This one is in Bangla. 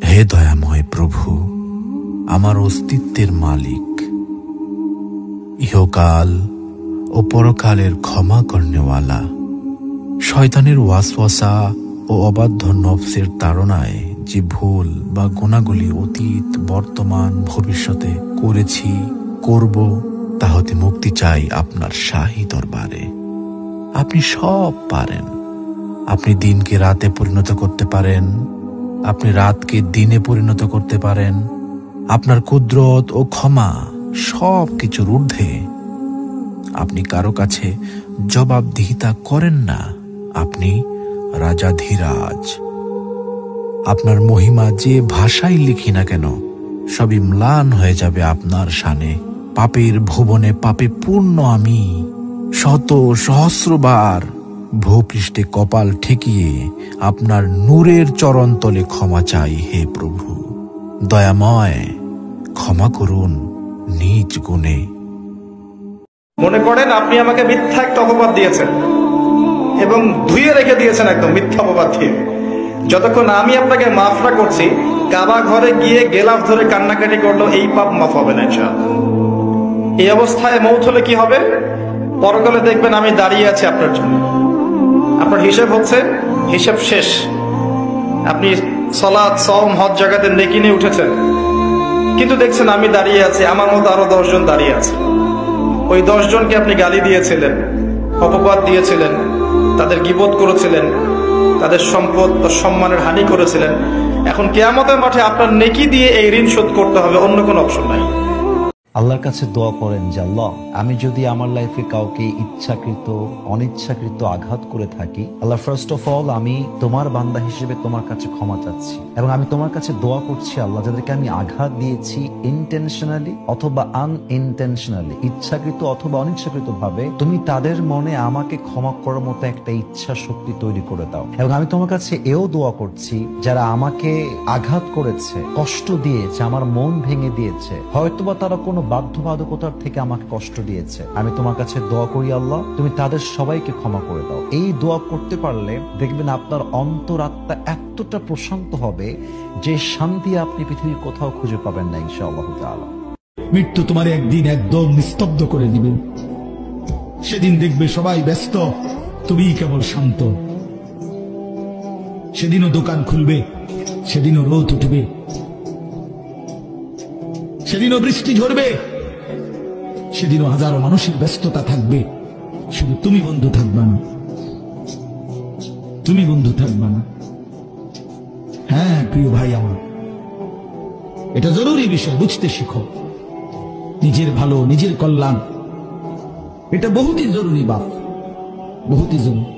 হে দয়াময় প্রভু, আমার অস্তিত্বের মালিক, ইহকাল ও পরকালের ক্ষমা করনেওয়ালা, শয়তানের ওয়াসওয়াসা ও অবাধ্য নফসের তাড়নায় যে ভুল বা গুনাহগুলি অতীত, বর্তমান, ভবিষ্যতে করেছি, করব, তা হতে মুক্তি চাই আপনার শাহী দরবারে। আপনি সব পারেন। আপনি দিনকে রাতে পরিণত করতে পারেন, আপনি রাতকে দিনে পরিণত করতে পারেন। আপনার কুদরত ও ক্ষমা সব কিছুর ঊর্ধ্বে। আপনি কারো কাছে জবাবদিহিতা করেন না, আপনি রাজাধিরাজ। আপনার মহিমা যে ভাষায় লিখি না কেন, সবই ম্লান হয়ে যাবে আপনার শানে। পাপের ভুবনে পাপে পূর্ণ আমি, শত সহস্রবার ভূপৃষ্ঠে কপাল ঠেকিয়ে আপনার নূরের চরণতলে ক্ষমা চাই। হে প্রভু, দয়াময়, ক্ষমা করুন নিজ গুণে। মনে করেন আপনি আমাকে মিথ্যা একটা অপবাদ দিয়েছেন এবং ধুয়ে রেখে দিয়েছেন একদম মিথ্যা অপবাদ দিয়ে। যতক্ষণ আমি আপনাকে মাফ না করছি, কাবা ঘরে গিয়ে গেলাফ ধরে কান্নাকাটি করলো, এই পাপ মাফ হবে না ইনশাআল্লাহ। এই অবস্থায় মৌত হলে কি হবে? পরকালে দেখবেন আমি দাঁড়িয়ে আছি আপনার জন্য। আপনার হিসেব হচ্ছে, হিসেব শেষ। আপনি সালাত, সওম, হজ জাকাতের নেকি নিয়ে উঠেছেন, কিন্তু দেখছেন আমি দাঁড়িয়ে আছি, আমার মতো আরো 10 জন দাঁড়িয়ে আছে। ওই 10 জনকে আপনি গালি দিয়েছিলেন, অপবাদ দিয়েছিলেন, তাদের গীবত করেছিলেন, তাদের সম্পদ বা সম্মানের হানি করেছিলেন। এখন কিয়ামতের মাঠে আপনার নেকি দিয়ে এই ঋণ শোধ করতে হবে, অন্য কোনো অপশন নাই। আল্লাহর কাছে দোয়া করেন যে আল্লাহ, আমি যদি আমার লাইফে কাউকে ইচ্ছাকৃত অনিচ্ছাকৃত আঘাত করে থাকি, আল্লাহ ফার্স্ট অফ অল আমি তোমার বান্দা হিসেবে তোমার কাছে ক্ষমা চাচ্ছি, এবং আমি তোমার কাছে দোয়া করছি আল্লাহ, যাদেরকে আমি আঘাত দিয়েছি ইন্টেনশনালি অথবা আনইনটেনশনালি, ইচ্ছাকৃত অথবা অনিচ্ছাকৃত ভাবে, তুমি তাদের মনে আমাকে ক্ষমা করার মতো একটা ইচ্ছা শক্তি তৈরি করে দাও। এবং আমি তোমার কাছে এও দোয়া করছি, যারা আমাকে আঘাত করেছে, কষ্ট দিয়েছে, আমার মন ভেঙে দিয়েছে, হয়তোবা তারা কোনো বাধ্যবাধকতার থেকে আমাকে কষ্ট দিয়েছে, আমি তোমার কাছে দোয়া করি আল্লাহ, তুমি তাদের সবাইকে ক্ষমা করে দাও। এই দোয়া করতে পারলে দেখবেন আপনার অন্তরাত্মা এতটা প্রশান্ত হবে যে শান্তি আপনি পৃথিবীর কোথাও খুঁজে পাবেন না ইনশাআল্লাহ তাআলা। মৃত্যু তোমার একদিন একদম নিস্তব্ধ করে দিবে। সেদিন দেখবে সবাই ব্যস্ত, তুমিই কেবল শান্ত। সেদিনও দোকান খুলবে, সেদিনও রোদ উঠবে, সেদিনও বৃষ্টি ঝরবে, সেদিনও হাজারো মানুষের ব্যস্ততা থাকবে, শুধু তুমি বন্ধু থাকবা না, তুমি বন্ধু থাকবা না। হ্যাঁ প্রিয় ভাই আমার, এটা জরুরি বিষয়, বুঝতে শিখো। নিজের ভালো, নিজের কল্যাণ, এটা বহুতই জরুরি বাপ, বহুতই জরুরি।